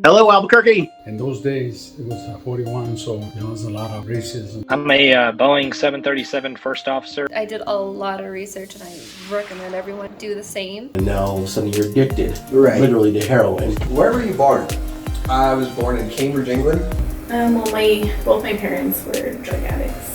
Hello, Albuquerque. In those days, it was 41, so there was a lot of racism. I'm a Boeing 737 first officer. I did a lot of research and I recommend everyone do the same. And now suddenly you're addicted, literally to heroin. Where were you born? I was born in Cambridge, England. Both my parents were drug addicts.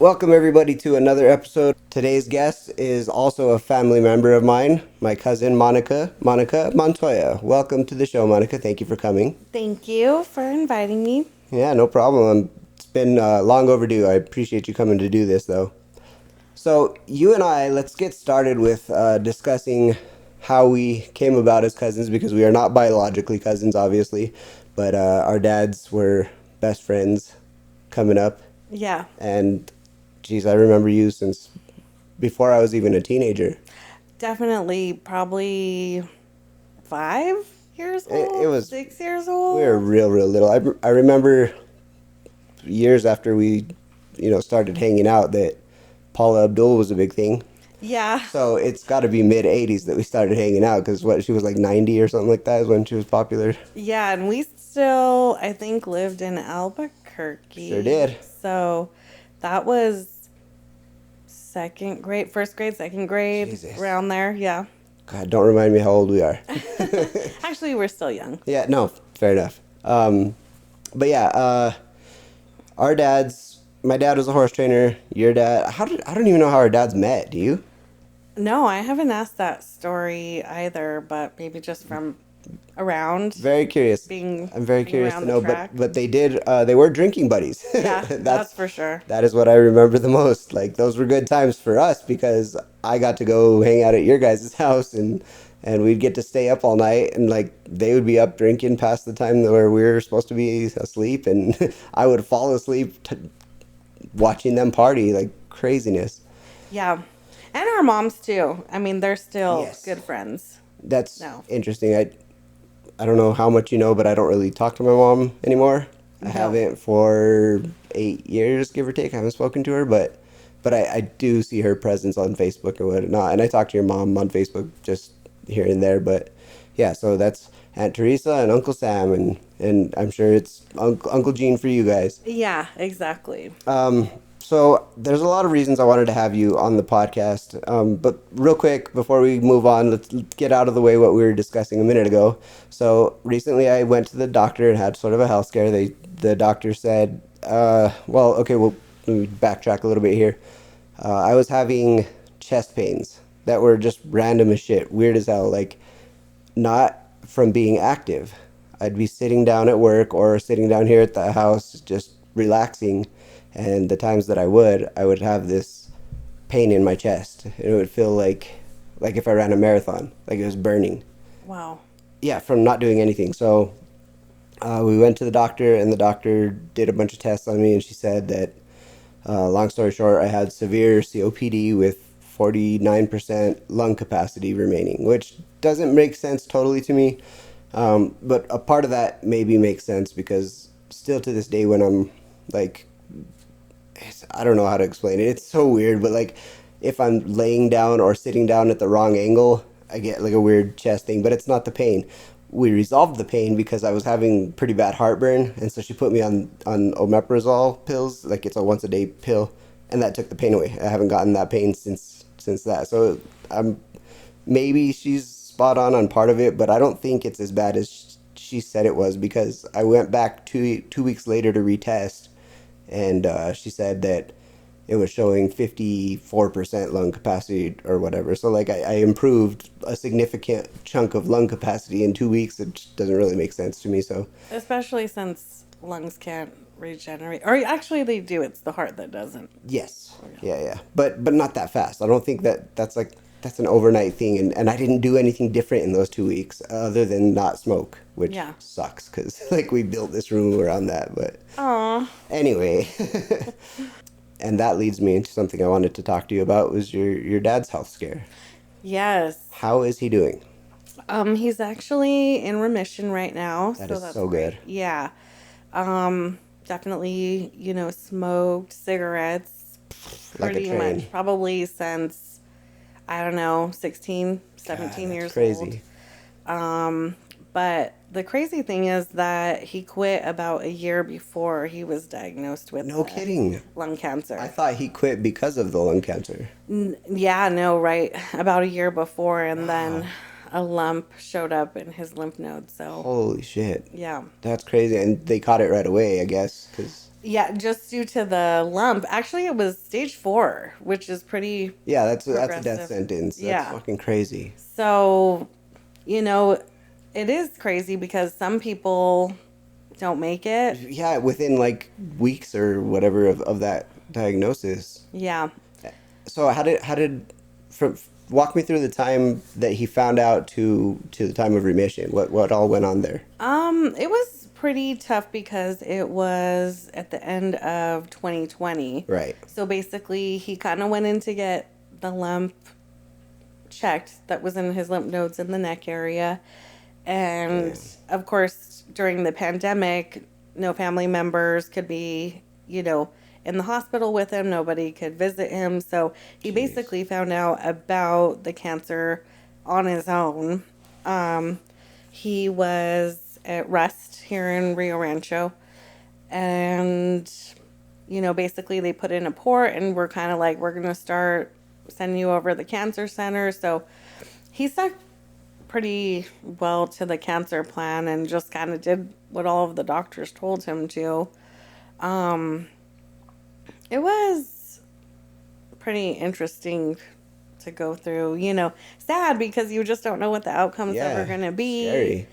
Welcome everybody to another episode. Today's guest is also a family member of mine, my cousin Monica Montoya. Welcome to the show, Monica. Thank you for coming. Thank you for inviting me. Yeah, no problem. It's been long overdue. I appreciate you coming to do this, though. So you and I, let's get started with discussing how we came about as cousins, because we are not biologically cousins, obviously, but our dads were best friends coming up. Yeah. And geez, I remember you since before I was even a teenager. Definitely probably 5 years old. It was 6 years old. We were real little. I remember years after we, started hanging out that Paula Abdul was a big thing. Yeah. So it's got to be mid 80s that we started hanging out, because she was like 90 or something like that is when she was popular. Yeah, and we still, I think, lived in Albuquerque. Sure did. So that was first grade, second grade, Jesus. around there. Yeah. God, don't remind me how old we are. Actually, we're still young. Yeah, no, fair enough. But yeah, our dads, my dad was a horse trainer. Your dad, I don't even know how our dads met. Do you? No, I haven't asked that story either, but maybe just from around. Very curious. I'm very curious to know, but they did. They were drinking buddies. Yeah, that's for sure. That is what I remember the most. Like, those were good times for us, because I got to go hang out at your guys' house, and we'd get to stay up all night, and like they would be up drinking past the time where we were supposed to be asleep, and I would fall asleep watching them party like craziness. Yeah, and our moms too. I mean, they're still good friends. That's interesting. I don't know how much you know, but I don't really talk to my mom anymore. No. I haven't for 8 years, give or take. I haven't spoken to her, but I do see her presence on Facebook and whatnot. And I talk to your mom on Facebook just here and there. But yeah, so that's Aunt Teresa and Uncle Sam, and I'm sure it's Uncle Gene for you guys. Yeah, exactly. So there's a lot of reasons I wanted to have you on the podcast. But real quick, before we move on, let's get out of the way what we were discussing a minute ago. So recently I went to the doctor and had sort of a health scare. The doctor said, let me backtrack a little bit here. I was having chest pains that were just random as shit, weird as hell, like not from being active. I'd be sitting down at work or sitting down here at the house just relaxing, and the times that I would have this pain in my chest. It would feel like if I ran a marathon, like it was burning. Wow. Yeah, from not doing anything. So we went to the doctor, and the doctor did a bunch of tests on me, and she said that, long story short, I had severe COPD with 49% lung capacity remaining, which doesn't make sense totally to me. But a part of that maybe makes sense, because still to this day when I'm like, I don't know how to explain it. It's so weird, but like if I'm laying down or sitting down at the wrong angle, I get like a weird chest thing, but it's not the pain. We resolved the pain because I was having pretty bad heartburn, and so she put me on omeprazole pills, like it's a once a day pill, and that took the pain away. I haven't gotten that pain since that. So maybe she's spot on part of it, but I don't think it's as bad as she said it was, because I went back two weeks later to retest, and she said that it was showing 54% lung capacity or whatever. So like I improved a significant chunk of lung capacity in 2 weeks. It just doesn't really make sense to me. So especially since lungs can't regenerate, or actually they do. It's the heart that doesn't. Yes. Yeah. But not that fast. I don't think that's an overnight thing. And I didn't do anything different in those 2 weeks other than not smoke, which sucks, because like we built this room around that. But anyway. And that leads me into something I wanted to talk to you about, was your dad's health scare. Yes. How is he doing? He's actually in remission right now. That's so good. Yeah. Definitely, smoked cigarettes Like a pretty train. much. Probably since, I don't know, 16, 17 God, years that's crazy. old. But the crazy thing is that he quit about a year before he was diagnosed with No kidding. lung cancer. I thought he quit because of the lung cancer. Yeah, no, right. About a year before, and then a lump showed up in his lymph node. So, Holy shit. yeah. That's crazy. And they caught it right away, I guess, because... Yeah, just due to the lump. Actually, it was stage 4, which is pretty Yeah, that's a death progressive. sentence. That's Yeah. fucking crazy. So, it is crazy because some people don't make it. Yeah, within like weeks or whatever of that diagnosis. Yeah. So from walk me through the time that he found out to the time of remission. What all went on there? It was pretty tough because it was at the end of 2020. Right. So basically, he kind of went in to get the lump checked that was in his lymph nodes in the neck area. And of course, during the pandemic, no family members could be, in the hospital with him. Nobody could visit him. So he basically found out about the cancer on his own. He was at Rest here in Rio Rancho. And, basically they put in a port and we're kind of like, we're going to start sending you over to the cancer center. So he stuck pretty well to the cancer plan and just kind of did what all of the doctors told him to. It was pretty interesting to go through, sad because you just don't know what the outcome's ever going to be. Scary.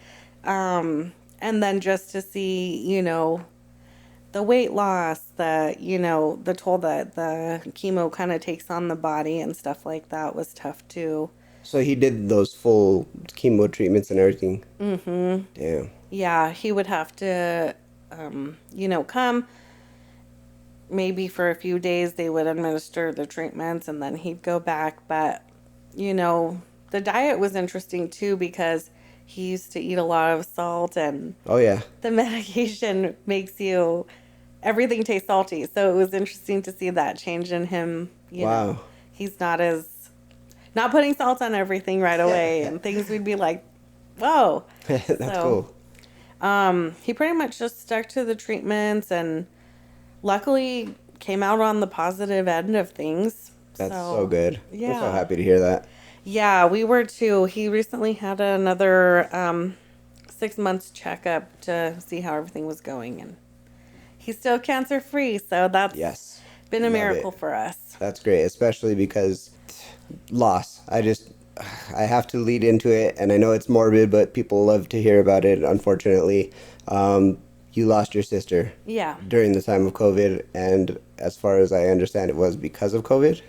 And then just to see, the weight loss, the toll that the chemo kind of takes on the body and stuff like that was tough too. So he did those full chemo treatments and everything. Mm-hmm. Damn. Yeah, he would have to, come. Maybe for a few days they would administer the treatments and then he'd go back. But, the diet was interesting too because he used to eat a lot of salt and Oh yeah. the medication makes everything taste salty. So it was interesting to see that change in him. Wow. He's not putting salt on everything right away and things we'd be like, whoa. That's cool. He pretty much just stuck to the treatments and luckily came out on the positive end of things. That's so good. Yeah. I'm so happy to hear that. Yeah, we were too. He recently had another 6 months checkup to see how everything was going, and he's still cancer free. So that's been a miracle for us. That's great, especially because loss. I have to lead into it, and I know it's morbid, but people love to hear about it. Unfortunately, you lost your sister. Yeah. During the time of COVID, and as far as I understand, it was because of COVID.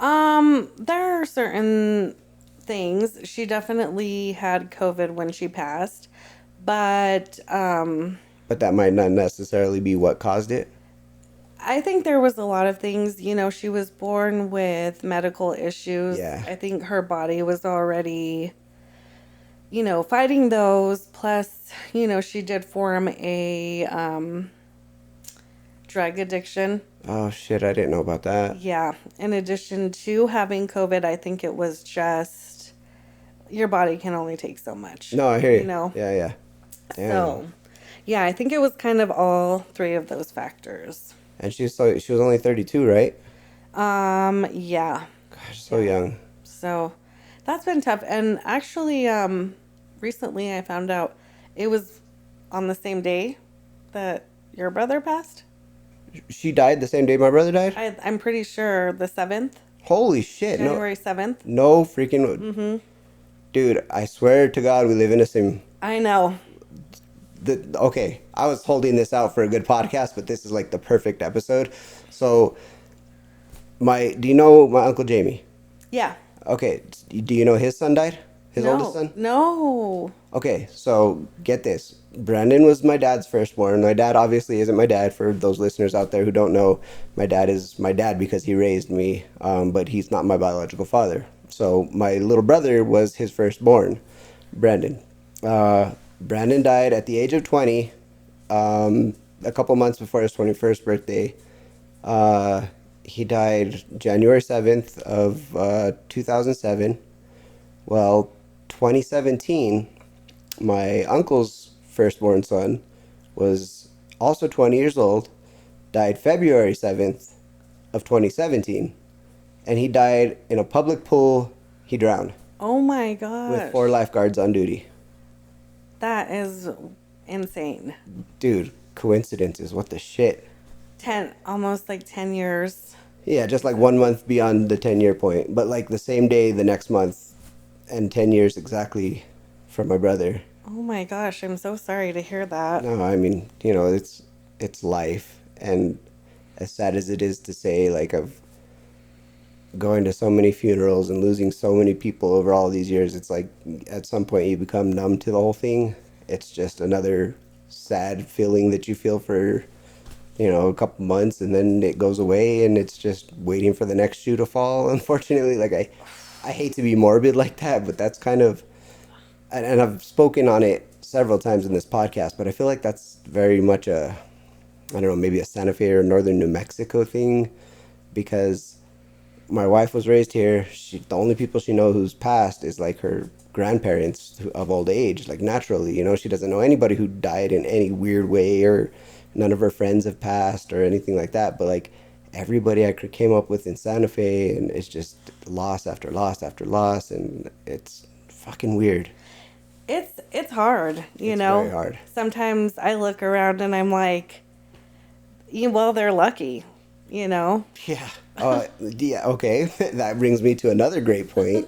There are certain things. She definitely had COVID when she passed, but that might not necessarily be what caused it. I think there was a lot of things. She was born with medical issues. Yeah. I think her body was already, fighting those. Plus, she did form a drug addiction. Oh shit, I didn't know about that. Yeah. In addition to having COVID, I think it was just your body can only take so much. No, I hear you. Yeah. Damn. So, yeah, I think it was kind of all three of those factors. And she was only 32, right? Yeah. Gosh, so young. So, that's been tough. And actually, recently I found out it was on the same day that your brother passed. She died the same day my brother died? I'm pretty sure the 7th. Holy shit. January 7th. No freaking... Mm-hmm. Dude, I swear to God we live in a sim... I know. Okay, I was holding this out for a good podcast, but this is like the perfect episode. So, do you know my Uncle Jamie? Yeah. Okay, do you know his son died? His oldest son? No. Okay, so get this. Brandon was my dad's firstborn. My dad obviously isn't my dad. For those listeners out there who don't know, my dad is my dad because he raised me, but he's not my biological father. So my little brother was his firstborn, Brandon. Brandon died at the age of 20, a couple months before his 21st birthday. He died January 7th of 2007. Well, 2017, my uncle's firstborn son was also 20 years old, died February 7th of 2017, and he died in a public pool. He drowned Oh my with gosh. 4 lifeguards on duty. That is insane. Dude, coincidences, what the shit? Almost like 10 years. Yeah, just like 1 month beyond the 10-year point, but like the same day the next month, and 10 years exactly from my brother. Oh my gosh, I'm so sorry to hear that. No, I mean, you know, it's life, and as sad as it is to say, like, of going to so many funerals and losing so many people over all these years, it's like at some point you become numb to the whole thing. It's just another sad feeling that you feel for, you know, a couple months, and then it goes away, and it's just waiting for the next shoe to fall. Unfortunately, like I hate to be morbid like that, but that's kind of, and I've spoken on it several times in this podcast, but I feel like that's very much a, I don't know, maybe a Santa Fe or northern New Mexico thing, because my wife was raised here. The only people she knows who's passed is like her grandparents of old age, like naturally, you know, she doesn't know anybody who died in any weird way, or none of her friends have passed or anything like that. But like everybody I came up with in Santa Fe, and it's just loss after loss after loss, and it's fucking weird. It's hard, you It's know. very hard. Sometimes I look around and I'm like, well, they're lucky, you know. Yeah. Yeah. Okay. That brings me to another great point.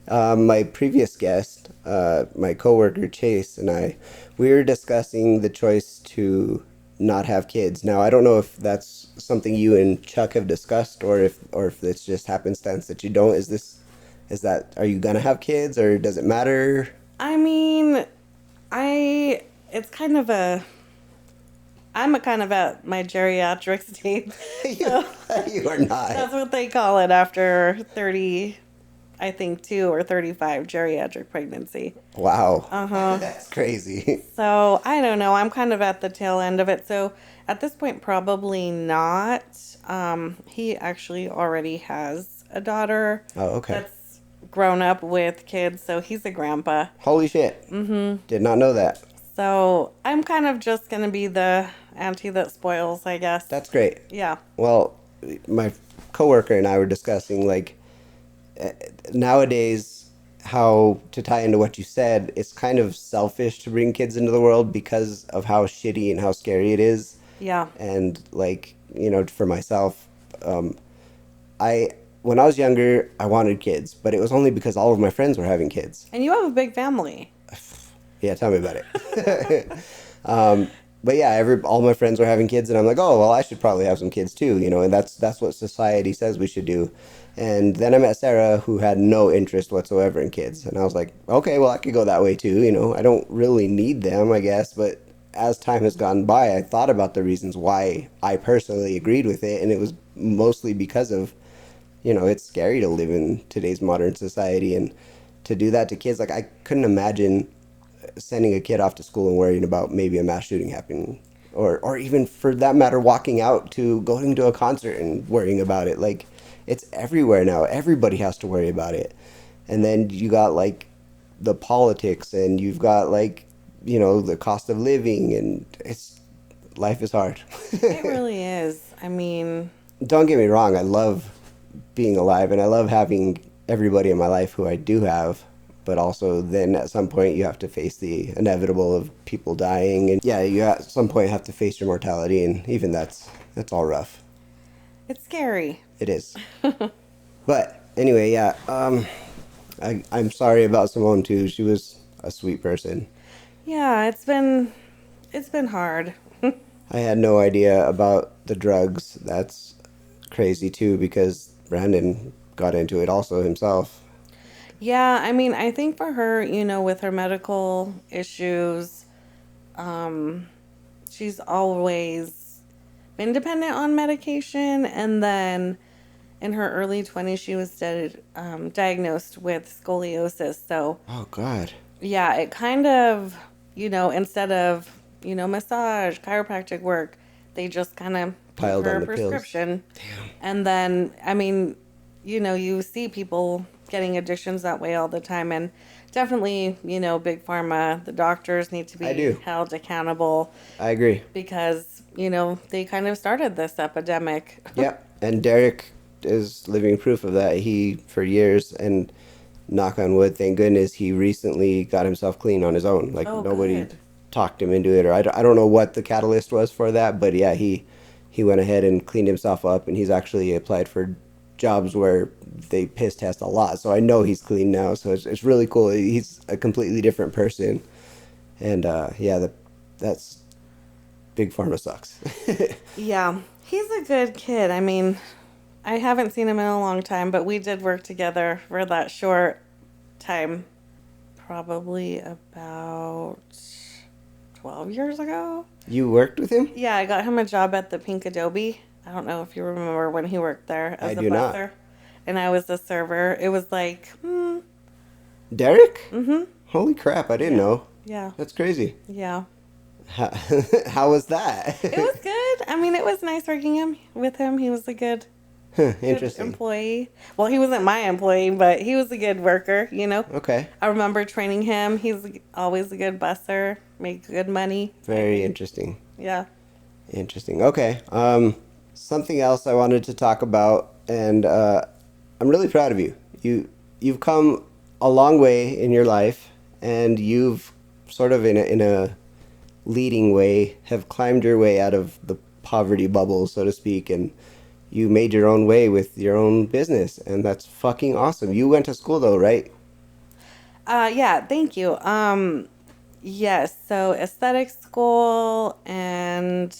My previous guest, my coworker Chase, and I, we were discussing the choice to not have kids. Now, I don't know if that's something you and Chuck have discussed, or if it's just happenstance that you don't. Are you gonna have kids, or does it matter? I mean, it's kind of I'm kind of at my geriatric stage. You are not. That's what they call it after 30, I think 2 or 35 geriatric pregnancy. Wow. Uh-huh. That's crazy. So I don't know. I'm kind of at the tail end of it. So at this point, probably not. He actually already has a daughter. Oh, okay. That's grown up with kids. So he's a grandpa. Holy shit. Mm-hmm. Did not know that. So I'm kind of just going to be the auntie that spoils, I guess. That's great. Yeah. Well, my coworker and I were discussing, like, nowadays, how to tie into what you said, it's kind of selfish to bring kids into the world because of how shitty and how scary it is. Yeah. And like, you know, for myself, when I was younger, I wanted kids, but it was only because all of my friends were having kids. And you have a big family. Yeah, tell me about it. But yeah, all my friends were having kids, and I'm like, oh, well, I should probably have some kids too, you know, and that's what society says we should do. And then I met Sarah, who had no interest whatsoever in kids, and I was like, okay, well, I could go that way too, you know. I don't really need them, I guess, but as time has gone by, I thought about the reasons why I personally agreed with it, and it was mostly because of, you know, it's scary to live in today's modern society, and to do that to kids, like, I couldn't imagine sending a kid off to school and worrying about maybe a mass shooting happening, or even for that matter walking out to going to a concert and worrying about it. Like, it's everywhere now. Everybody has to worry about it. And then you got like the politics, and you've got like, you know, the cost of living, and life is hard. It really is. I mean, Don't get me wrong, I love being alive, and I love having everybody in my life who I do have. But also then at some point you have to face the inevitable of people dying, and yeah, you at some point have to face your mortality, and even that's all rough. it's scary. It is. But anyway, yeah, I'm sorry about Simone too. She was a sweet person. Yeah, it's been hard. I had no idea about the drugs. That's crazy too, because Brandon got into it also himself. Yeah, I mean, I think for her, you know, with her medical issues, she's always been dependent on medication. And then in her early 20s, she was diagnosed with scoliosis. So, Oh God. yeah, it kind of, you know, instead of, you know, massage, chiropractic work, they just kind of piled her on a the pills. prescription. And then, I mean, you see people getting addictions that way all the time. And definitely, big pharma, the doctors need to I be do. held accountable I agree. because, they kind of started this epidemic. Yep. And Derek is living proof of that. He, for years, and knock on wood, thank goodness, he recently got himself clean on his own. Like, Oh, nobody good. talked him into it, or I don't know what the catalyst was for that, but yeah, he went ahead and cleaned himself up, and he's actually applied for jobs where they piss test a lot. So I know he's clean now. So it's really cool. He's a completely different person. And yeah, that's big pharma sucks. Yeah, he's a good kid. I mean, I haven't seen him in a long time, but we did work together for that short time, probably about 12 years ago. You worked with him? Yeah, I got him a job at the Pink Adobe. I don't know if you remember when he worked there as I a do not. busser. And I was the server. It was like, Derek? Mm-hmm. Holy crap, I didn't know. yeah, That's crazy. yeah. How was that? It was good. I mean, it was nice working with him. He was a good Interesting. employee. Well, he wasn't my employee, but he was a good worker, Okay. I remember training him. He's always a good busser, make good money. Very interesting. Yeah. Interesting. Okay. Something else I wanted to talk about, and I'm really proud of you. You've come a long way in your life, and you've sort of in a leading way have climbed your way out of the poverty bubble, so to speak, and you made your own way with your own business, and that's fucking awesome. You went to school though, right? Yeah, thank you. Yes, so aesthetic school, and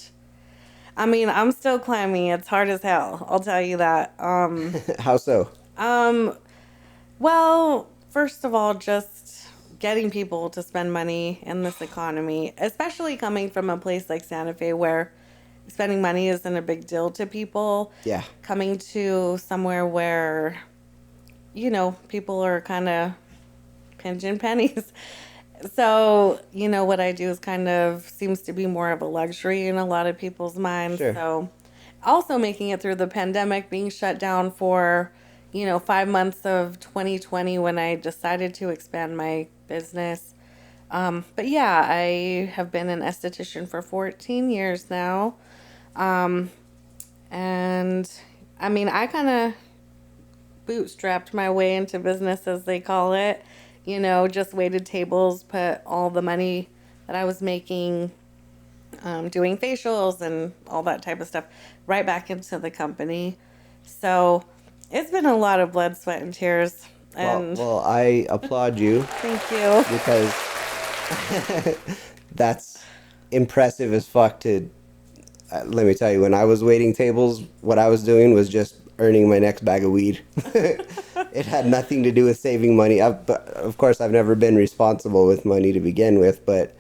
I mean, I'm still climbing. It's hard as hell. I'll tell you that. How so? Well, first of all, just getting people to spend money in this economy, especially coming from a place like Santa Fe where spending money isn't a big deal to people. Yeah. Coming to somewhere where, people are kind of pinching pennies. So, what I do is kind of seems to be more of a luxury in a lot of people's minds. Sure. So, also making it through the pandemic, being shut down for, 5 months of 2020 when I decided to expand my business. But yeah, I have been an esthetician for 14 years now. And I mean, I kind of bootstrapped my way into business, as they call it. Just waited tables, put all the money that I was making doing facials and all that type of stuff right back into the company. So it's been a lot of blood, sweat, and tears. And Well, I applaud you thank you. because that's impressive as fuck to let me tell you, when I was waiting tables, what I was doing was just earning my next bag of weed. It had nothing to do with saving money. But of course, I've never been responsible with money to begin with. But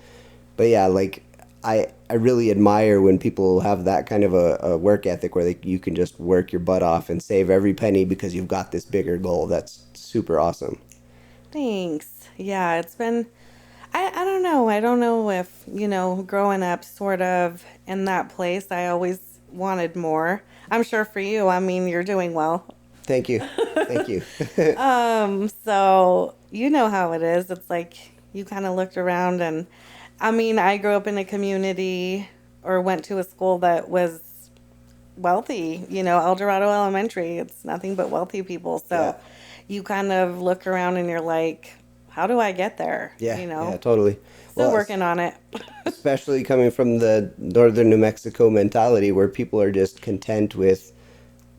yeah, like I really admire when people have that kind of a work ethic where you can just work your butt off and save every penny because you've got this bigger goal. That's super awesome. Thanks. Yeah, it's been, I don't know. I don't know if, growing up sort of in that place, I always wanted more. I'm sure for you, I mean, you're doing well. Thank you. Thank you. So you know how it is. It's like you kind of looked around and, I mean, I grew up in a community or went to a school that was wealthy, El Dorado Elementary. It's nothing but wealthy people. So Yeah. you kind of look around and you're like, how do I get there? Yeah, yeah, totally. Still working on it. Especially coming from the northern New Mexico mentality where people are just content with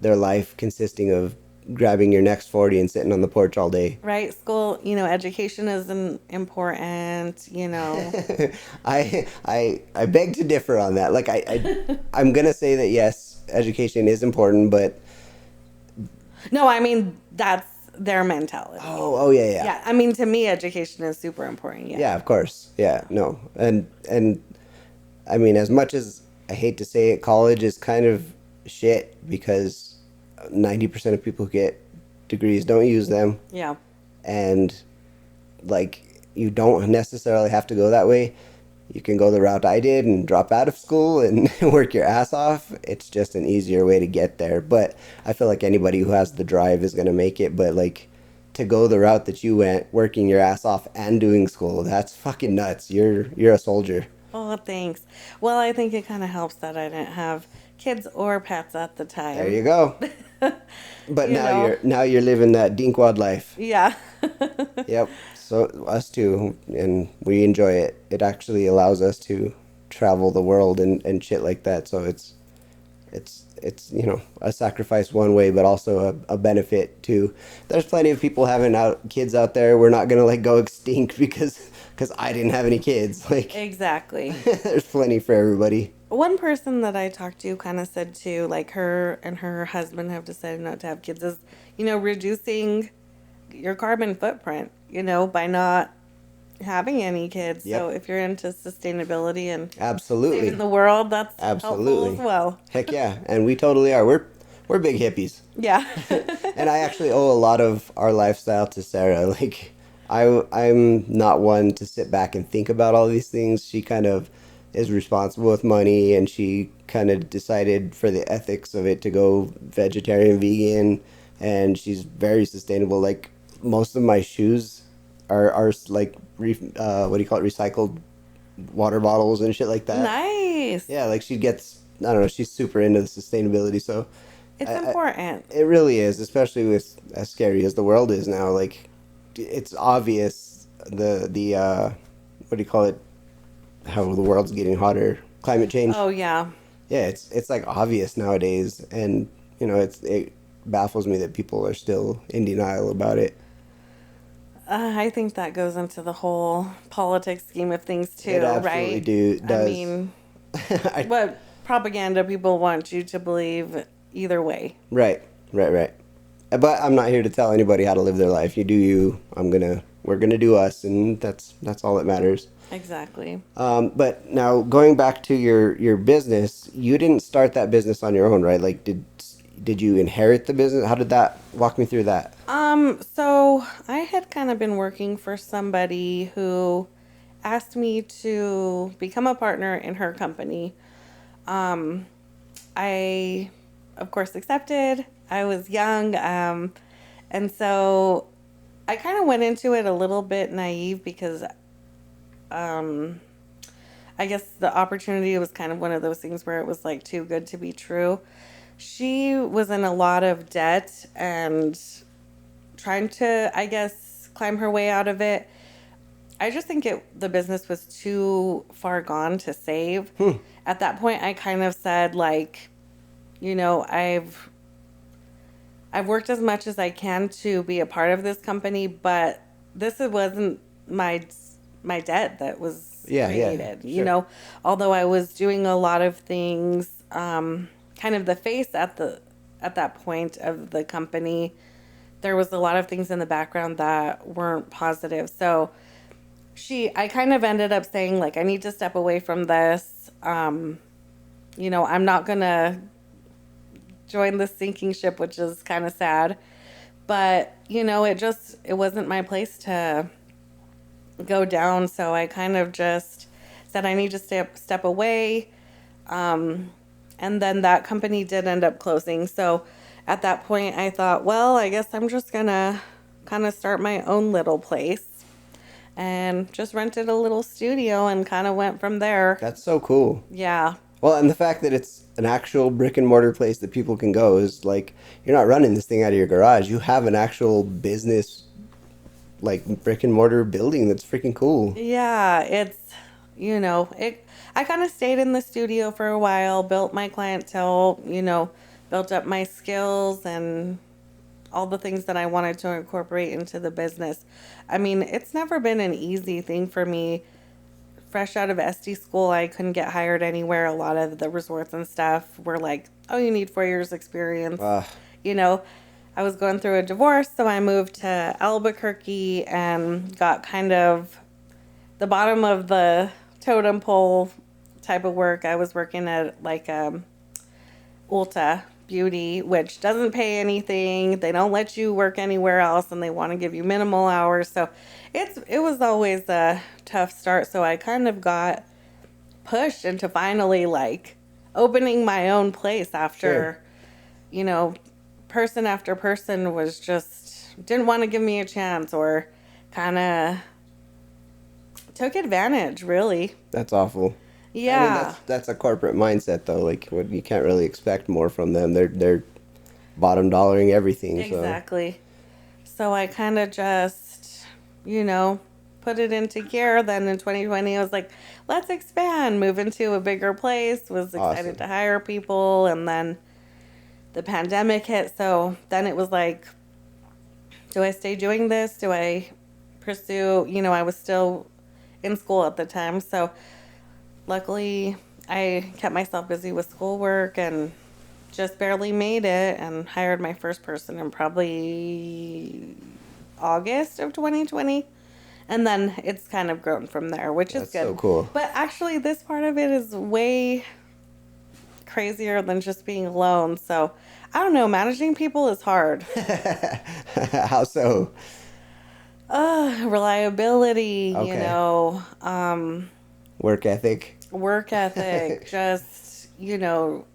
their life consisting of grabbing your next 40 and sitting on the porch all day. Right. School, education is important, I beg to differ on that. Like I'm going to say that yes, education is important, but No, I mean, that's their mentality. oh yeah. Yeah, I mean, to me, education is super important. Yeah. Yeah, of course. Yeah, no. And I mean, as much as I hate to say it, college is kind of shit because 90% of people who get degrees don't use them. Yeah. And like, you don't necessarily have to go that way. you can go the route I did and drop out of school and work your ass off. It's just an easier way to get there. But I feel like anybody who has the drive is going to make it. But like to go the route that you went, working your ass off and doing school, that's fucking nuts. You're a soldier. Oh, thanks. Well, I think it kind of helps that I didn't have kids or pets at the time. There you go. But You know. now you're living that dinkwad life. Yeah. Yep. So us too, and we enjoy it. It actually allows us to travel the world and shit like that. So it's a sacrifice one way, but also a benefit too. There's plenty of people having kids out there. We're not gonna like go extinct because I didn't have any kids. Like Exactly. there's plenty for everybody. One person that I talked to kind of said too, like her and her husband have decided not to have kids is, reducing your carbon footprint, by not having any kids. Yep. So if you're into sustainability and Absolutely. saving the world, that's Absolutely. helpful as well. Heck yeah, and we totally are. We're big hippies. Yeah. And I actually owe a lot of our lifestyle to Sarah. Like, I'm not one to sit back and think about all these things. She kind of is responsible with money, and she kind of decided for the ethics of it to go vegetarian, vegan, and she's very sustainable. Like, most of my shoes are like, what do you call it, recycled water bottles and shit like that. Nice. Yeah, like she gets, I don't know, she's super into the sustainability, so It's important. it really is, especially with as scary as the world is now. Like, it's obvious the what do you call it? How the world's getting hotter, climate change. Oh, yeah. Yeah, it's like obvious nowadays, and it baffles me that people are still in denial about it. I think that goes into the whole politics scheme of things too, It absolutely right? does. I mean, what propaganda people want you to believe either way. Right. But I'm not here to tell anybody how to live their life. You do you. We're gonna do us, and that's all that matters. Exactly. But now going back to your business, you didn't start that business on your own, right? Like, did you inherit the business? How did that? Walk me through that. So I had kind of been working for somebody who asked me to become a partner in her company. I, of course, accepted. I was young. And so I kind of went into it a little bit naive because, I guess the opportunity was kind of one of those things where it was like too good to be true. She was in a lot of debt and trying to, I guess, climb her way out of it. I just think the business was too far gone to save. At that point, I kind of said, like, I've worked as much as I can to be a part of this company, but this wasn't my debt that was created. Sure. Although I was doing a lot of things, kind of the face at that point of the company, there was a lot of things in the background that weren't positive. So I kind of ended up saying, like, I need to step away from this. I'm not going to join the sinking ship, which is kind of sad. But, it wasn't my place to go down. So I kind of just said I need to step away. And then that company did end up closing. So at that point, I thought, well, I guess I'm just going to kind of start my own little place. And just rented a little studio and kind of went from there. That's so cool. Yeah. Well, and the fact that it's an actual brick and mortar place that people can go is like, you're not running this thing out of your garage. You have an actual business, like, brick and mortar building that's freaking cool. Yeah, it's, I kind of stayed in the studio for a while, built my clientele, built up my skills and all the things that I wanted to incorporate into the business. I mean, it's never been an easy thing for me. Fresh out of SD school, I couldn't get hired anywhere. A lot of the resorts and stuff were like, oh, you need 4 years experience. I was going through a divorce, so I moved to Albuquerque and got kind of the bottom of the totem pole type of work. I was working at like Ulta Beauty, which doesn't pay anything. They don't let you work anywhere else, and they want to give you minimal hours. So it was always a tough start. So I kind of got pushed into finally like opening my own place after, you know, person after person was just didn't want to give me a chance or kind of took advantage, really. That's awful. Yeah. I mean, that's a corporate mindset, though. Like, you can't really expect more from them. They're bottom dollaring everything. Exactly. So I kind of just, you know, put it into gear. Then in 2020, I was like, let's expand, move into a bigger place. Was excited to hire people, and then the pandemic hit. So then it was like, do I stay doing this? Do I pursue? You know, I was still in school at the time, so luckily I kept myself busy with schoolwork and just barely made it and hired my first person in probably August of 2020. And then it's kind of grown from there, which is good. That's so cool. But actually, this part of it is way crazier than just being alone. So, I don't know, managing people is hard. How so? Reliability, you know, work ethic. Just, you know,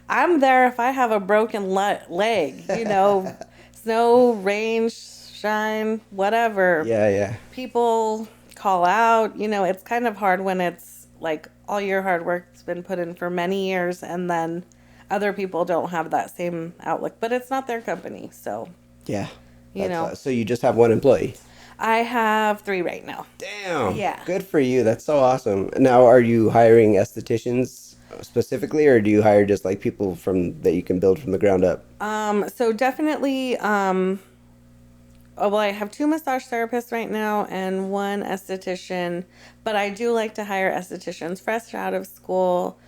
I'm there if I have a broken leg, you know, snow, rain, shine, whatever. Yeah. People call out, you know, it's kind of hard when it's like all your hard work's been put in for many years and then other people don't have that same outlook, but it's not their company. So, yeah, you know. So you just have one employee? I have 3 right now. Damn. Yeah. Good for you. That's so awesome. Now, are you hiring estheticians specifically, or do you hire just like people from that you can build from the ground up? So definitely, well, I have 2 massage therapists right now and 1 esthetician, but I do like to hire estheticians fresh out of school.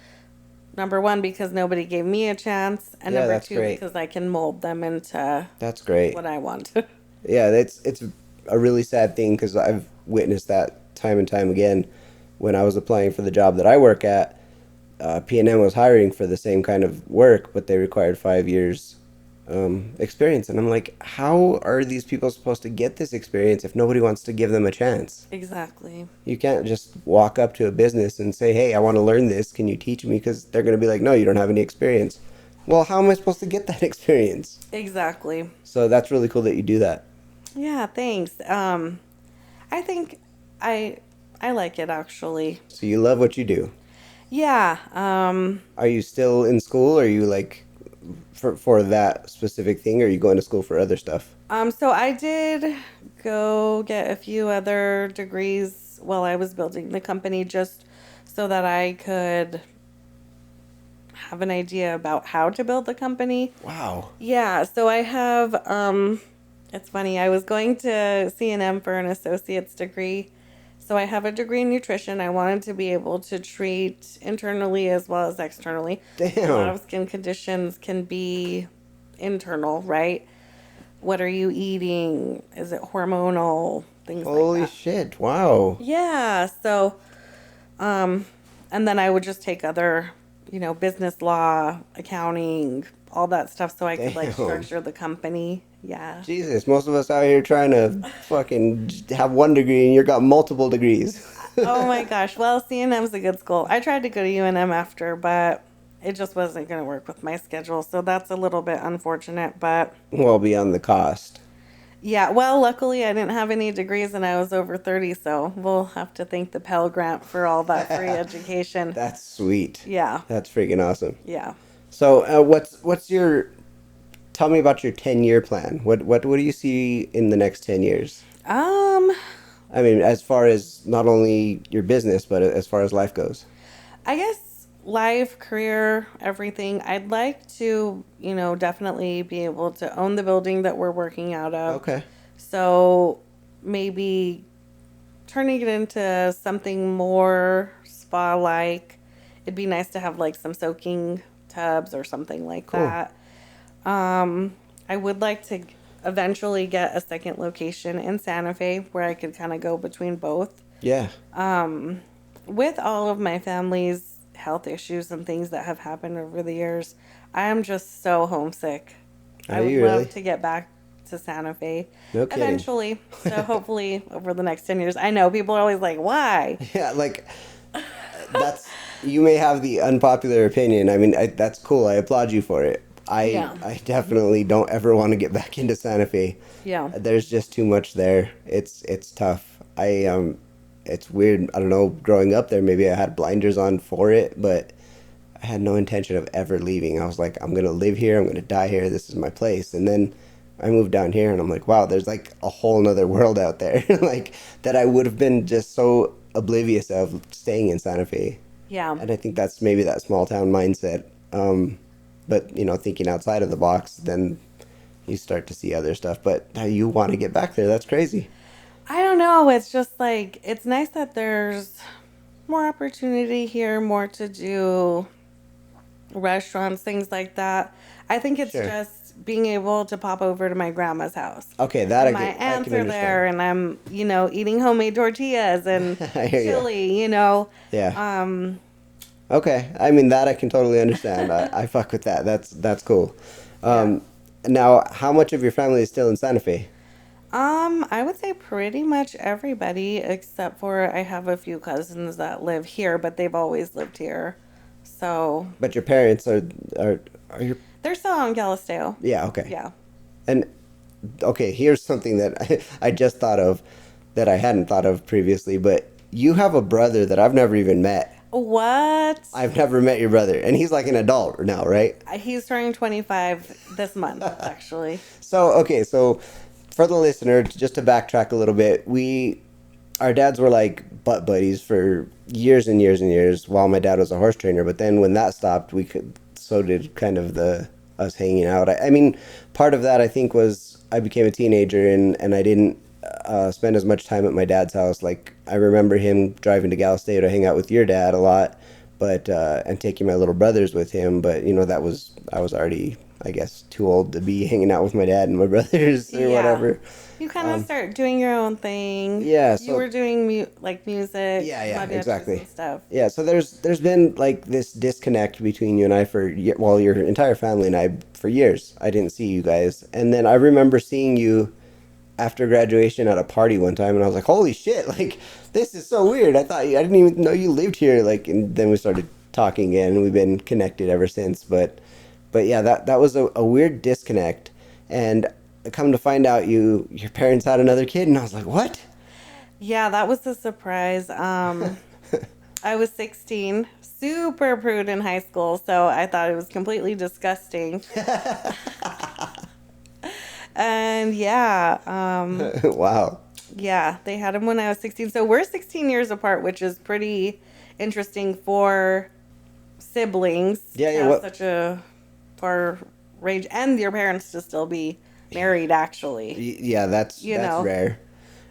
Number 1, because nobody gave me a chance, and number 2, because I can mold them into that's great. What I want. Yeah, it's a really sad thing because I've witnessed that time and time again. When I was applying for the job that I work at, P&M was hiring for the same kind of work, but they required 5 years experience. And I'm like, how are these people supposed to get this experience if nobody wants to give them a chance? Exactly. You can't just walk up to a business and say, hey, I want to learn this. Can you teach me? Because they're going to be like, no, you don't have any experience. Well, how am I supposed to get that experience? Exactly. So that's really cool that you do that. Yeah, thanks. I think I like it, actually. So you love what you do. Yeah. Are you still in school? Or are you like for that specific thing? Or are you going to school for other stuff? So I did go get a few other degrees while I was building the company just so that I could have an idea about how to build the company. Wow. Yeah, so I have, it's funny, I was going to C&M for an associate's degree. So I have a degree in nutrition. I wanted to be able to treat internally as well as externally. Damn. A lot of skin conditions can be internal, right? What are you eating? Is it hormonal? Things like that. Holy shit. Wow. Yeah. So, and then I would just take other, you know, business law, accounting, all that stuff so I could like structure the company. Yeah. Jesus, most of us out here trying to fucking have 1 degree and you got multiple degrees. Oh my gosh. Well, C&M's a good school. I tried to go to UNM after, but it just wasn't going to work with my schedule. So that's a little bit unfortunate, but. Well, beyond the cost. Yeah. Well, luckily I didn't have any degrees and I was over 30. So we'll have to thank the Pell Grant for all that free education. That's sweet. Yeah. That's freaking awesome. Yeah. So what's your, tell me about your 10-year plan. What do you see in the next 10 years? I mean, as far as not only your business, but as far as life goes. I guess life, career, everything. I'd like to, you know, definitely be able to own the building that we're working out of. Okay. So maybe turning it into something more spa-like. It'd be nice to have like some soaking tubs or something like that. I would like to eventually get a second location in Santa Fe where I could kind of go between both. Yeah. With all of my family's health issues and things that have happened over the years, I am just so homesick. I would love to get back to Santa Fe eventually. So hopefully over the next 10 years. I know people are always like, why? Yeah, like that's you may have the unpopular opinion. I mean, that's cool. I applaud you for it. I definitely don't ever want to get back into Santa Fe. Yeah. There's just too much there. It's tough. It's weird. I don't know. Growing up there, maybe I had blinders on for it, but I had no intention of ever leaving. I was like, I'm gonna live here. I'm gonna die here. This is my place. And then I moved down here, and I'm like, wow, there's like a whole nother world out there, like that I would have been just so oblivious of staying in Santa Fe. Yeah. And I think that's maybe that small town mindset. But thinking outside of the box, then you start to see other stuff. But you want to get back there? That's crazy. I don't know. It's just like, it's nice that there's more opportunity here, more to do, restaurants, things like that. I think it's Sure. just being able to pop over to my grandma's house. Okay, that And my aunts are there, and I'm, eating homemade tortillas and I hear ya. chili, Yeah. Okay, I mean that I can totally understand. I fuck with that. That's cool. Now, how much of your family is still in Santa Fe? I would say pretty much everybody except for I have a few cousins that live here, but they've always lived here. So But your parents are your they're still on Galisteo. yeah, okay. Yeah. And okay, here's something that I just thought of that I hadn't thought of previously, but you have a brother that I've never even met. What? I've never met your brother, and he's like an adult now, right? He's turning 25 this month, actually. So for the listener, just to backtrack a little bit, our dads were like butt buddies for years and years and years while my dad was a horse trainer. But then when that stopped, so did kind of us hanging out. I mean, part of that I think was I became a teenager and I didn't spend as much time at my dad's house. Like I remember him driving to Galisteo to hang out with your dad a lot, but and taking my little brothers with him. But I was already, I guess, too old to be hanging out with my dad and my brothers or whatever. You kind of start doing your own thing. Yeah, you were doing music. Yeah, mariachis exactly. And stuff. Yeah, so there's been like this disconnect between you and I your entire family and I for years. I didn't see you guys, and then I remember seeing you after graduation at a party one time, and I was like, holy shit, like this is so weird. I didn't even know you lived here. Like, and then we started talking again, and we've been connected ever since. But yeah, that was a weird disconnect, and come to find out your parents had another kid, and I was like, what? Yeah, that was a surprise. I was 16, super prude in high school, so I thought it was completely disgusting. And Wow. Yeah, they had him when I was 16. So we're 16 years apart, which is pretty interesting for siblings. Yeah, to yeah, have what- such a far range, and your parents to still be married, actually. Yeah, that's know. rare.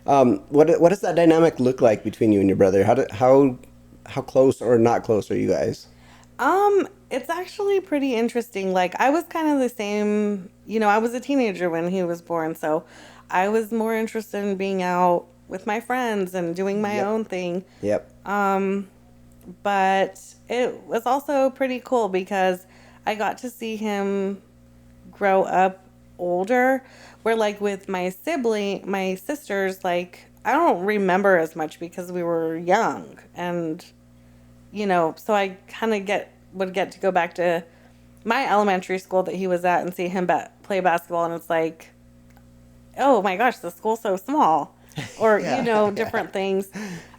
What does that dynamic look like between you and your brother? How close or not close are you guys? It's actually pretty interesting. Like, I was kind of the same, I was a teenager when he was born, so I was more interested in being out with my friends and doing my own thing. Yep. But it was also pretty cool because I got to see him grow up older, where like with my sisters, like I don't remember as much because we were young, and so I kind of would get to go back to my elementary school that he was at and see him play basketball, and it's like, oh my gosh, the school's so small, or different things.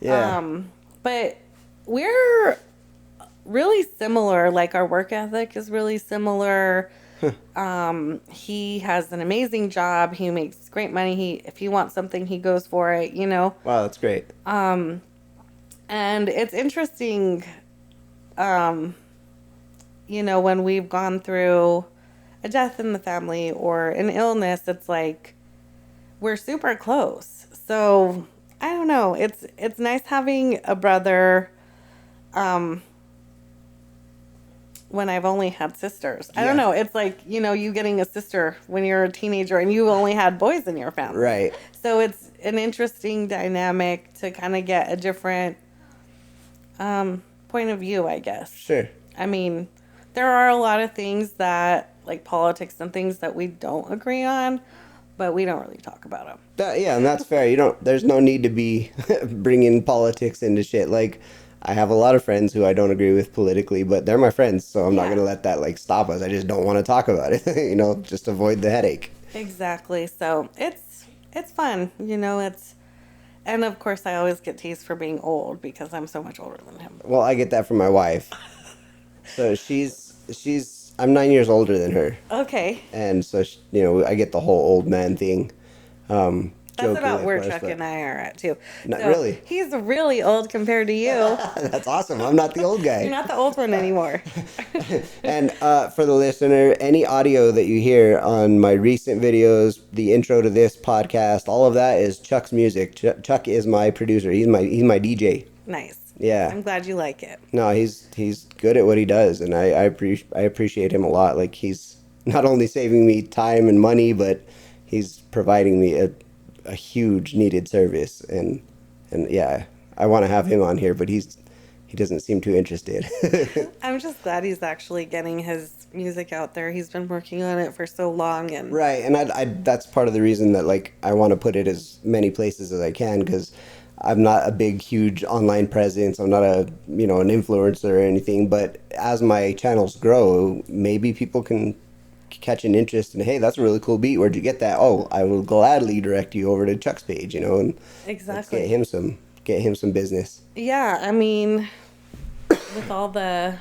Yeah. But we're really similar. Like, our work ethic is really similar. He has an amazing job. He makes great money. If he wants something, he goes for it, Wow, that's great. And it's interesting, when we've gone through a death in the family or an illness, it's like we're super close. So I don't know. It's nice having a brother, when I've only had sisters. I don't know. It's like, you getting a sister when you're a teenager and you only had boys in your family. Right. So it's an interesting dynamic to kind of get a different point of view, I guess. Sure. I mean, there are a lot of things that, like politics and things that we don't agree on, but we don't really talk about them. Yeah, and that's fair. There's no need to be bringing politics into shit. Like, I have a lot of friends who I don't agree with politically, but they're my friends, so I'm not Yeah. going to let that like stop us. I just don't want to talk about it, just avoid the headache. Exactly. So it's fun, and of course I always get teased for being old because I'm so much older than him. Well, I get that from my wife. So I'm 9 years older than her, Okay. and so I get the whole old man thing. That's Jokingly, about of where course, Chuck but and I are at too. not So really. he's really old compared to you. That's awesome. I'm not the old guy. You're not the old one anymore. And for the listener, any audio that you hear on my recent videos, the intro to this podcast, all of that is Chuck's music. Chuck is my producer. He's my DJ. Nice. Yeah. I'm glad you like it. No, he's good at what he does, and I appreciate him a lot. Like, he's not only saving me time and money, but he's providing me a huge needed service, and yeah, I want to have him on here, but he doesn't seem too interested. I'm just glad he's actually getting his music out there. He's been working on it for so long, and Right, and I that's part of the reason that like I want to put it as many places as I can, because I'm not a big, huge online presence. I'm not an influencer or anything. But as my channels grow, maybe people can catch an interest in, hey, that's a really cool beat. Where'd you get that? Oh, I will gladly direct you over to Chuck's page. And exactly. let's get him some business. Yeah, I mean, with all I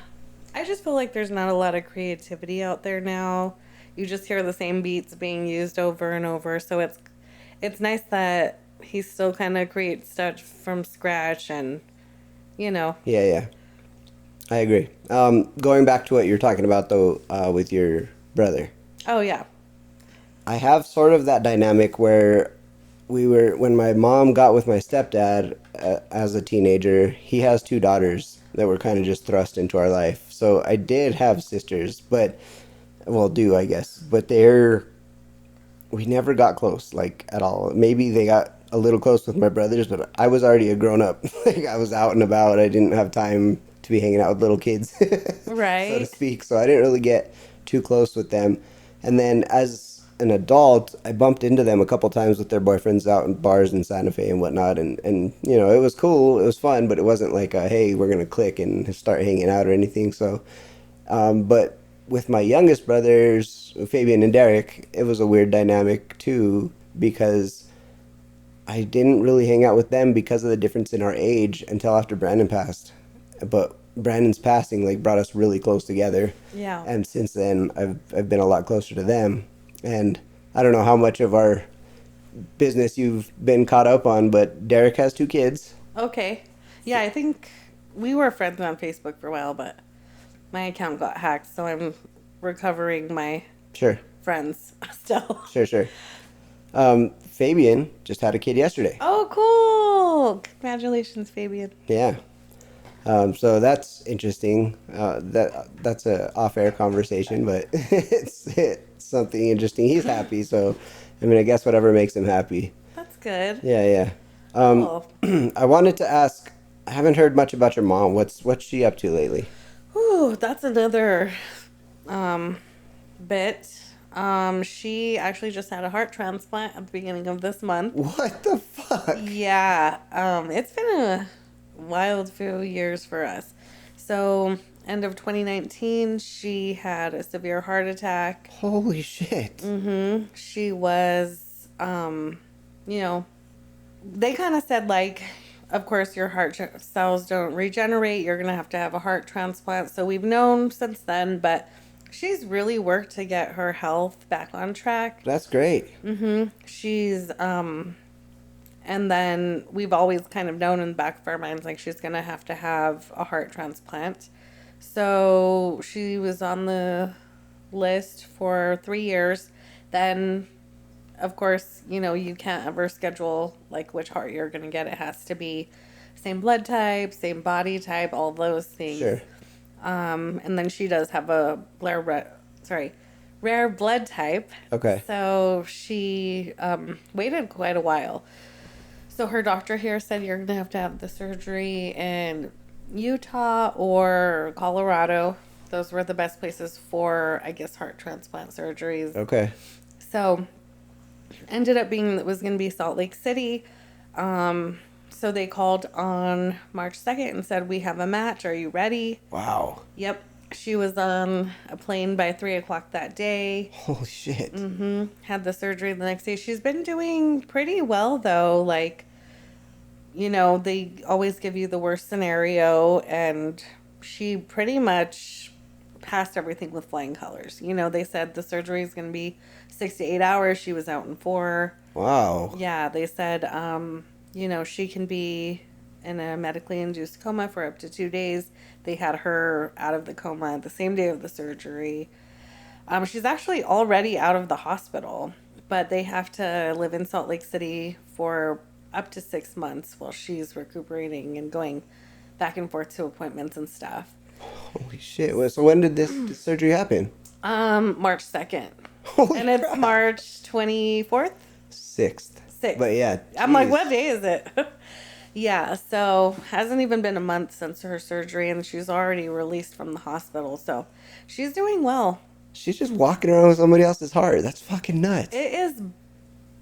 just feel like there's not a lot of creativity out there now. You just hear the same beats being used over and over. So it's nice that he still kind of creates stuff from scratch, and Yeah, I agree. Going back to what you're talking about though, with your brother. Oh yeah. I have sort of that dynamic where when my mom got with my stepdad as a teenager, he has two daughters that were kind of just thrust into our life. So I did have sisters, I guess, but we never got close, like, at all. Maybe they got a little close with my brothers, but I was already a grown up. Like, I was out and about. I didn't have time to be hanging out with little kids, Right. so to speak. So I didn't really get too close with them. And then as an adult, I bumped into them a couple times with their boyfriends out in bars in Santa Fe and whatnot. And it was cool. It was fun, but it wasn't like, hey, we're going to click and start hanging out or anything. So, but with my youngest brothers, Fabian and Derek, it was a weird dynamic too, because I didn't really hang out with them because of the difference in our age until after Brandon passed. But Brandon's passing like brought us really close together. Yeah. And since then, I've been a lot closer to them. And I don't know how much of our business you've been caught up on, but Derek has two kids. Okay. Yeah, I think we were friends on Facebook for a while, but my account got hacked, so I'm recovering my Sure. friends still. Sure. Fabian just had a kid yesterday. Oh, cool! Congratulations, Fabian. Yeah. So that's interesting. That's a off-air conversation, but it's something interesting. He's happy, so I mean, I guess whatever makes him happy. That's good. Yeah. Cool. I wanted to ask. I haven't heard much about your mom. What's she up to lately? Ooh, that's another bit. She actually just had a heart transplant at the beginning of this month. What the fuck? Yeah. It's been a wild few years for us. So, end of 2019, she had a severe heart attack. Holy shit. She was, they kind of said, like, of course, your heart cells don't regenerate. You're going to have a heart transplant. So we've known since then, but she's really worked to get her health back on track. That's great. She's, and then we've always kind of known in the back of our minds, like, she's going to have a heart transplant. So she was on the list for 3 years. Then, of course, you can't ever schedule, like, which heart you're going to get. It has to be same blood type, same body type, all those things. Sure. And then she does have a rare blood type. Okay. So she waited quite a while. So her doctor here said you're going to have the surgery in Utah or Colorado. Those were the best places for, I guess, heart transplant surgeries. Okay. So ended up being it was going to be Salt Lake City. So they called on March 2nd and said, "We have a match. Are you ready?" Wow. Yep. She was on a plane by 3 o'clock that day. Holy shit. Had the surgery the next day. She's been doing pretty well, though. Like, they always give you the worst scenario, and she pretty much passed everything with flying colors. They said the surgery is going to be 6 to 8 hours. She was out in 4. Wow. Yeah, they said, she can be in a medically induced coma for up to 2 days. They had her out of the coma the same day of the surgery. She's actually already out of the hospital, but they have to live in Salt Lake City for up to 6 months while she's recuperating and going back and forth to appointments and stuff. Holy shit. Well, so when did this surgery happen? March 2nd. Holy And it's crap. March 24th? 6th. 6th. But yeah. I'm like, jeez. what day is it? Yeah, so hasn't even been a month since her surgery, and she's already released from the hospital, so she's doing well. She's just walking around with somebody else's heart. That's fucking nuts. It is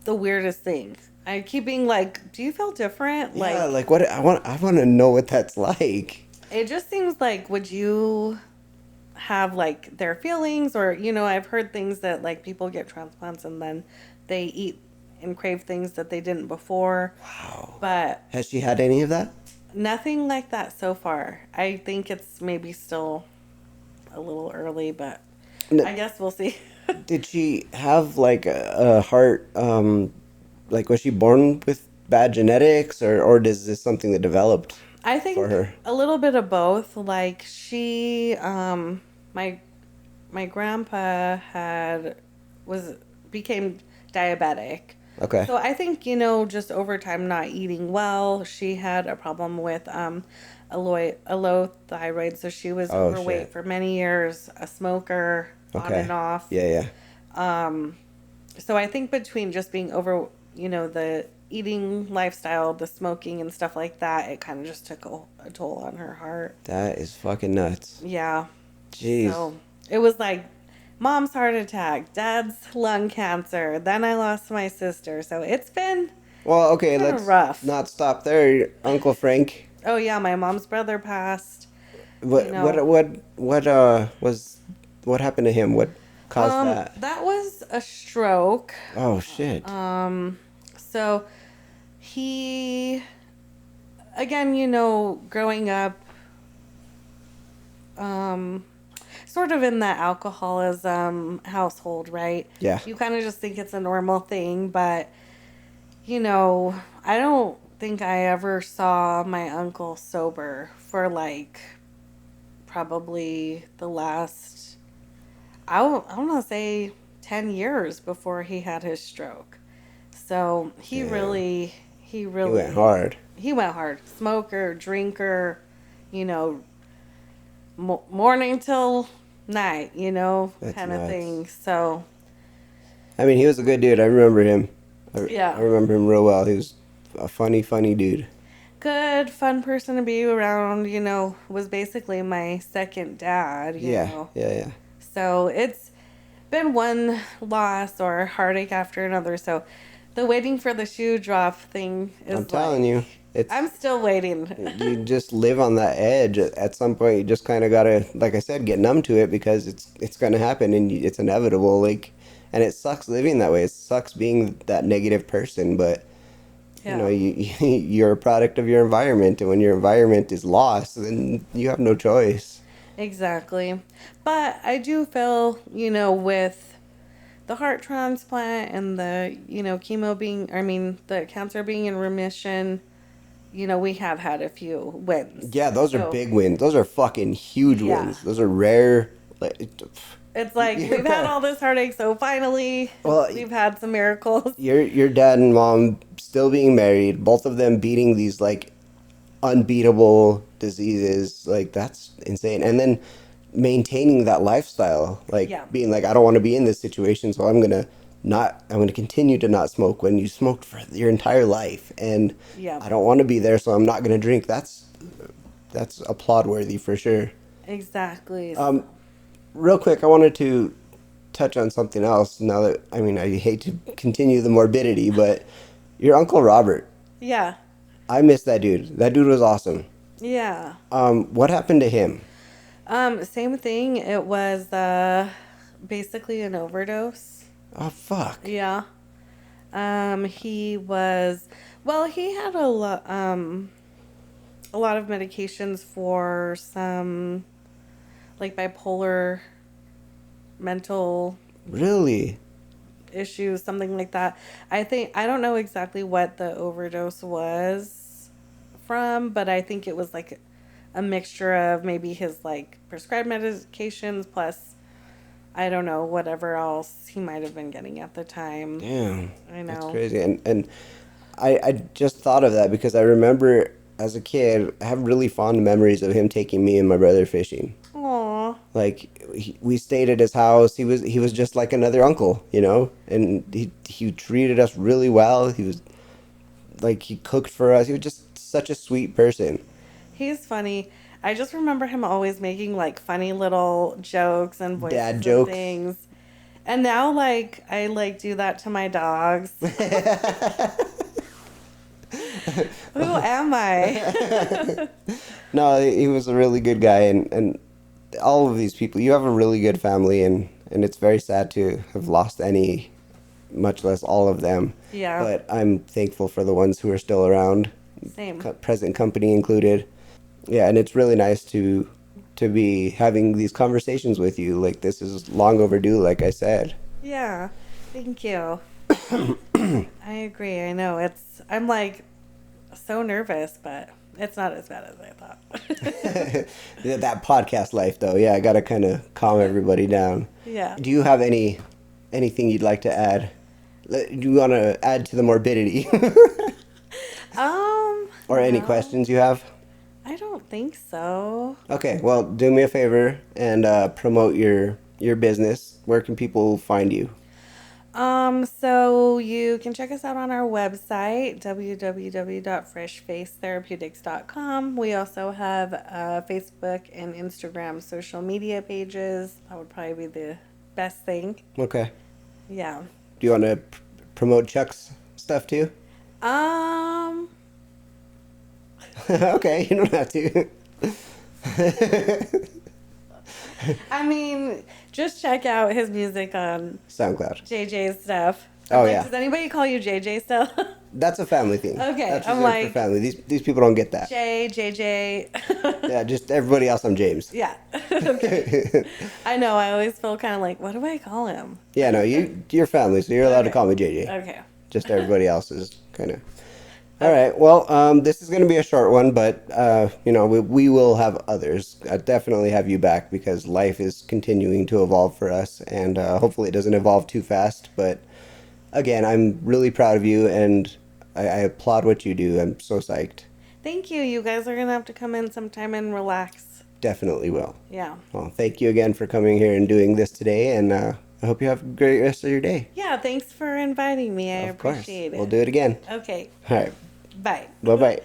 the weirdest thing. I keep being like, do you feel different? Yeah, like what I want to know what that's like. It just seems like, would you have like their feelings, or I've heard things that like people get transplants and then they eat and crave things that they didn't before. Wow. But Has she had any of that? nothing like that so far. I think it's maybe still a little early, but I guess we'll see. Did she have like a heart like was she born with bad genetics, or is this something that developed I think for her? a little bit of both. Like she, my grandpa became diabetic. Okay. So I think, just over time not eating well, she had a problem with a low thyroid, so she was overweight shit. for many years, a smoker, on Okay. and off. Yeah. So I think between just being over, the eating lifestyle, the smoking and stuff like that, it kind of just took a toll on her heart. That is fucking nuts. Yeah. Jeez. So it was like mom's heart attack, dad's lung cancer, then I lost my sister. So it's been Well, okay, kinda let's rough. not stop there. Uncle Frank. Oh yeah, my mom's brother passed. What what happened to him? What caused that? That was a stroke. Oh shit. So he, again, growing up, sort of in that alcoholism household, right? Yeah. You kind of just think it's a normal thing, but, I don't think I ever saw my uncle sober for like probably the last, I want to say 10 years before he had his stroke. So he really He went hard. He went hard. Smoker, drinker, morning till night, That's kind of nuts. thing. So I mean, he was a good dude. I remember him. Yeah. I remember him real well. He was a funny dude. good, fun person to be around, was basically my second dad, you know. Yeah. So it's been one loss or heartache after another. So the waiting for the shoe drop thing is I'm telling you, it's. I'm still waiting. You just live on that edge. At some point, you just kind of gotta, like I said, get numb to it because it's gonna happen and it's inevitable. Like, and it sucks living that way. It sucks being that negative person, but. Yeah. You're a product of your environment, and when your environment is lost, then you have no choice. Exactly. But I do feel, with the heart transplant and the, the cancer being in remission, we have had a few wins. Yeah, those are big wins. Those are fucking huge wins. Those are rare. It's like we've had all this heartache, so finally we've had some miracles. Your dad and mom still being married, both of them beating these like unbeatable diseases, like that's insane. And then maintaining that lifestyle, like being like, I don't want to be in this situation, so I'm gonna continue to not smoke when you smoked for your entire life, and I don't want to be there, so I'm not gonna drink. That's applaud worthy for sure. Exactly. Real quick, I wanted to touch on something else. Now that I hate to continue the morbidity, but your Uncle Robert. Yeah. I miss that dude. That dude was awesome. Yeah. What happened to him? Same thing. It was basically an overdose. Oh, fuck. Yeah. He was, he had a lot of medications for some like bipolar mental Really? issues, something like that. I don't know exactly what the overdose was from, but I think it was like a mixture of maybe his like prescribed medications plus I don't know whatever else he might have been getting at the time. Damn. I know. That's crazy. And I just thought of that because I remember as a kid, I have really fond memories of him taking me and my brother fishing. Aw. Like we stayed at his house. He was just like another uncle, you know, and he treated us really well. He was like he cooked for us. He was just such a sweet person. He's funny. I just remember him always making like funny little jokes and voices Dad and jokes. things. And now like I like do that to my dogs. Who am I? No, he was a really good guy, and all of these people. You have a really good family, and it's very sad to have lost any, much less all of them. Yeah. But I'm thankful for the ones who are still around, Same. present company included. Yeah, and it's really nice to be having these conversations with you. Like this is long overdue, like I said. Yeah. Thank you. I agree. I know. I'm like so nervous, but it's not as bad as I thought. That podcast life, though, yeah, I gotta kind of calm everybody down. Yeah. Do you have anything you'd like to add? Do you want to add to the morbidity? Or any No, questions you have? I don't think so. Okay, well, do me a favor and promote your business. Where can people find you? So you can check us out on our website, www.freshfacetherapeutics.com. We also have Facebook and Instagram social media pages. That would probably be the best thing. Okay. Yeah. Do you want to promote Chuck's stuff too? Okay, you don't have to. I mean, just check out his music on SoundCloud. JJ's stuff. Oh, Like, yeah. does anybody call you JJ still? That's a family thing. Okay, That's I'm reserved like- for family. These people don't get that. JJ. Yeah, just everybody else. I'm James. Yeah. Okay. I know. I always feel kind of like, what do I call him? Yeah, no, you're family, so you're allowed to Okay. call me JJ. Okay. Just everybody else is kind of. All right. Well, this is going to be a short one, but we will have others. I definitely have you back because life is continuing to evolve for us, and hopefully it doesn't evolve too fast. But again, I'm really proud of you, and I applaud what you do. I'm so psyched. Thank you. You guys are going to have to come in sometime and relax. Definitely will. Yeah. Well, thank you again for coming here and doing this today, and I hope you have a great rest of your day. Yeah. Thanks for inviting me. I Of course. appreciate it. We'll do it again. Okay. All right. Bye. Bye-bye.